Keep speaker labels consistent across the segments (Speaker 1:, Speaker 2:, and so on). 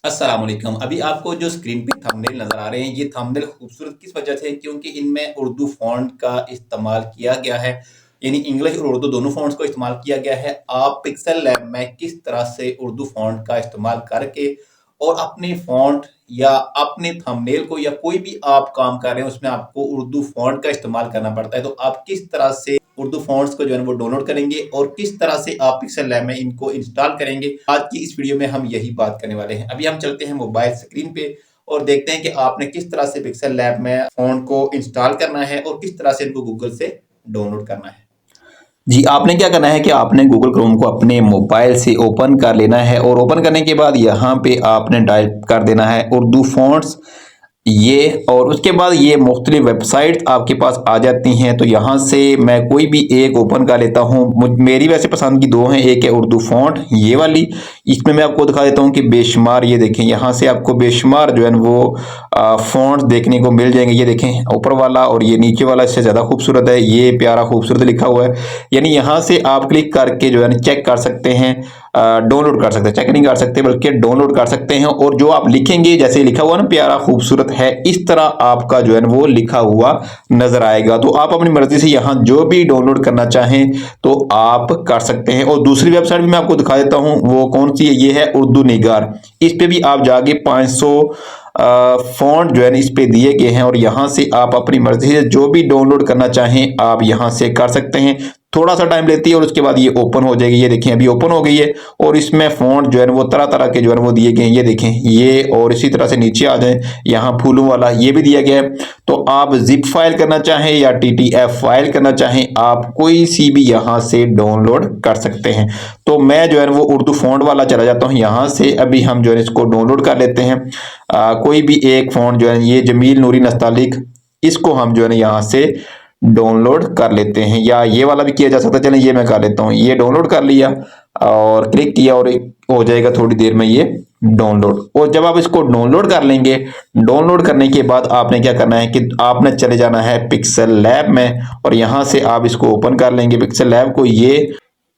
Speaker 1: अस्सलाम वालेकुम। अभी आपको जो स्क्रीन पे थंबनेल नज़र आ रहे हैं, ये थंबनेल खूबसूरत किस वजह से है? क्योंकि इनमें उर्दू फ़ॉन्ट का इस्तेमाल किया गया है, यानी इंग्लिश और उर्दू दोनों फ़ॉन्ट्स को इस्तेमाल किया गया है। आप पिक्सल लैब में किस तरह से उर्दू फ़ॉन्ट का इस्तेमाल करके और अपने फ़ॉन्ट या अपने थंबनेल को या कोई भी आप काम कर रहे हैं, उसमें आपको उर्दू फ़ॉन्ट का इस्तेमाल करना पड़ता है। तो आप किस तरह से उर्दू फ़ॉन्ट्स को जो है वो डाउनलोड करेंगे और किस तरह से आप पिक्सल लैब में इनको इंस्टॉल करेंगे, आज की इस वीडियो में हम यही बात करने वाले हैं। अभी हम चलते हैं मोबाइल स्क्रीन पे और देखते हैं कि आपने किस तरह से पिक्सल लैब में फ़ॉन्ट को इंस्टॉल करना है और किस तरह से इनको गूगल से डाउनलोड करना है। जी, आपने क्या करना है कि आपने गूगल क्रोम को अपने मोबाइल से ओपन कर लेना है और ओपन करने के बाद यहाँ पे आपने टाइप कर देना है उर्दू फ़ॉन्ट्स ये, और उसके बाद ये मुख्तलिफ वेबसाइट आपके पास आ जाती हैं। तो यहाँ से मैं कोई भी एक ओपन कर लेता हूँ। मेरी वैसे पसंद की दो हैं, एक है उर्दू फ़ॉन्ट ये वाली, इसमें मैं आपको दिखा देता हूँ कि बेशुमार, ये देखें यहाँ से आपको बेशुमार जो है वो फ़ॉन्ट देखने को मिल जाएंगे। ये देखें ऊपर वाला और ये नीचे वाला इससे ज़्यादा खूबसूरत है, ये प्यारा खूबसूरत लिखा हुआ है। यानी यहाँ से आप क्लिक करके जो है ना चेक कर सकते हैं, डाउनलोड कर सकते हैं, चेक नहीं कर सकते बल्कि डाउनलोड कर सकते हैं। और जो आप लिखेंगे, जैसे लिखा हुआ ना प्यारा खूबसूरत है, इस तरह आपका जो है ना वो लिखा हुआ नजर आएगा। तो आप अपनी मर्जी से यहाँ जो भी डाउनलोड करना चाहें तो आप कर सकते हैं। और दूसरी वेबसाइट भी मैं आपको दिखा देता हूँ, वो कौन सी है, ये है उर्दू निगार। इस पे भी आप जाके 500 फ़ॉन्ट जो है ना इस पे दिए गए हैं और यहाँ से आप अपनी मर्जी से जो भी डाउनलोड करना चाहें आप यहाँ से कर सकते हैं। थोड़ा सा टाइम लेती है और उसके बाद ये ओपन हो जाएगी। ये देखें अभी ओपन हो गई है और इसमें फ़ॉन्ट जो है वो तरह तरह के जो है वो दिए गए हैं। ये देखें ये, और इसी तरह से नीचे आ जाएं, यहाँ फूलों वाला ये भी दिया गया है। तो आप जिप फाइल करना चाहें या TTF फाइल करना चाहें, आप कोई सी भी यहाँ से डाउनलोड कर सकते हैं। तो मैं जो है वो उर्दू फ़ॉन्ट वाला चला जाता हूँ यहाँ से। अभी हम जो है इसको डाउनलोड कर लेते हैं। कोई भी एक फ़ॉन्ट जो है, ये जमील नूरी नस्तालिक, इसको हम जो है ना यहाँ से डाउनलोड कर लेते हैं, या ये वाला भी किया जा सकता है। चलें ये मैं कर लेता हूँ, ये डाउनलोड कर लिया और क्लिक किया और हो जाएगा थोड़ी देर में ये डाउनलोड। और जब आप इसको डाउनलोड कर लेंगे, डाउनलोड करने के बाद आपने क्या करना है कि आपने चले जाना है पिक्सल लैब में और यहाँ से आप इसको ओपन कर लेंगे पिक्सल लैब को। ये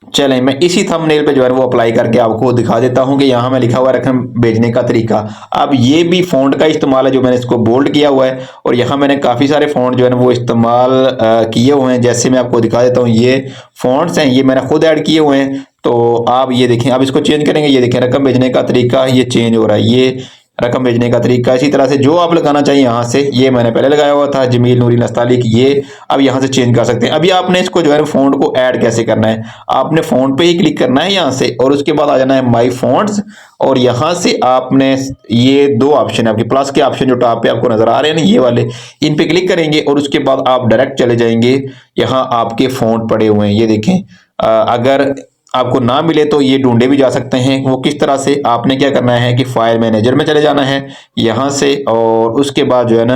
Speaker 1: चलें मैं इसी थंबनेल पे जो है वो अप्लाई करके आपको दिखा देता हूं कि यहाँ मैं लिखा हुआ है रकम भेजने का तरीका। अब ये भी फ़ॉन्ट का इस्तेमाल है, जो मैंने इसको बोल्ड किया हुआ है और यहाँ मैंने काफ़ी सारे फ़ॉन्ट जो है ना वो इस्तेमाल किए हुए हैं। जैसे मैं आपको दिखा देता हूँ, ये फ़ॉन्ट्स हैं, ये मैंने खुद ऐड किए हुए हैं। तो आप ये देखें, अब इसको चेंज करेंगे, ये देखें रकम भेजने का तरीका ये चेंज हो रहा है, ये रकम भेजने का तरीका। इसी तरह से जो आप लगाना चाहिए यहाँ से, ये मैंने पहले लगाया हुआ था जमील नूरी नस्तालिक, ये अब यहाँ से चेंज कर सकते हैं। अभी आपने इसको जो है फ़ॉन्ट को ऐड कैसे करना है, आपने फ़ॉन्ट पे ही क्लिक करना है यहाँ से और उसके बाद आ जाना है माई फ़ॉन्ट्स और यहाँ से आपने ये दो ऑप्शन है आपके प्लस के ऑप्शन जो टॉप पे आपको नजर आ रहे हैं ना ये वाले, इन पे क्लिक करेंगे और उसके बाद आप डायरेक्ट चले जाएंगे, यहाँ आपके फ़ॉन्ट पड़े हुए हैं। ये देखें, अगर आपको ना मिले तो ये ढूंढे भी जा सकते हैं। वो किस तरह से, आपने क्या करना है कि फाइल मैनेजर में चले जाना है यहाँ से और उसके बाद जो है ना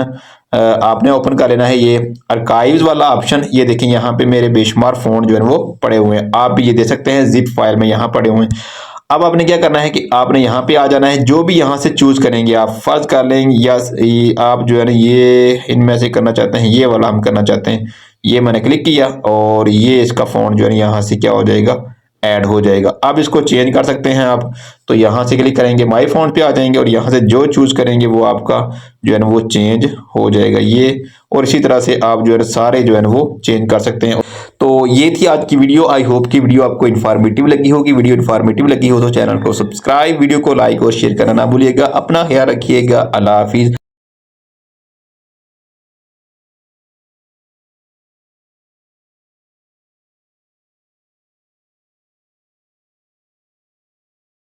Speaker 1: आपने ओपन कर लेना है ये आर्काइव्स वाला ऑप्शन। ये देखें यहाँ पे मेरे बेशुमार फ़ॉन्ट जो है वो पड़े हुए हैं, आप भी ये दे सकते हैं जिप फाइल में यहाँ पड़े हुए हैं। अब आपने क्या करना है कि आपने यहाँ पे आ जाना है, जो भी यहाँ से चूज करेंगे आप, फर्ज कर लेंगे या आप जो है ना ये इनमें से करना चाहते हैं, ये वाला हम करना चाहते हैं। ये मैंने क्लिक किया और ये इसका फ़ॉन्ट जो है यहाँ से क्या हो जाएगा, ऐड हो जाएगा। अब इसको चेंज कर सकते हैं आप, तो यहाँ से क्लिक करेंगे माई फ़ॉन्ट पे आ जाएंगे और यहाँ से जो चूज करेंगे वो आपका जो है ना वो चेंज हो जाएगा ये। और इसी तरह से आप जो है सारे जो है ना वो चेंज कर सकते हैं। तो ये थी आज की वीडियो। आई होप कि वीडियो आपको इन्फॉर्मेटिव लगी होगी। वीडियो इन्फॉर्मेटिव लगी हो तो चैनल को सब्सक्राइब, वीडियो को लाइक और शेयर करना ना भूलिएगा। अपना ख्याल रखिएगा। अल्लाह हाफिज़।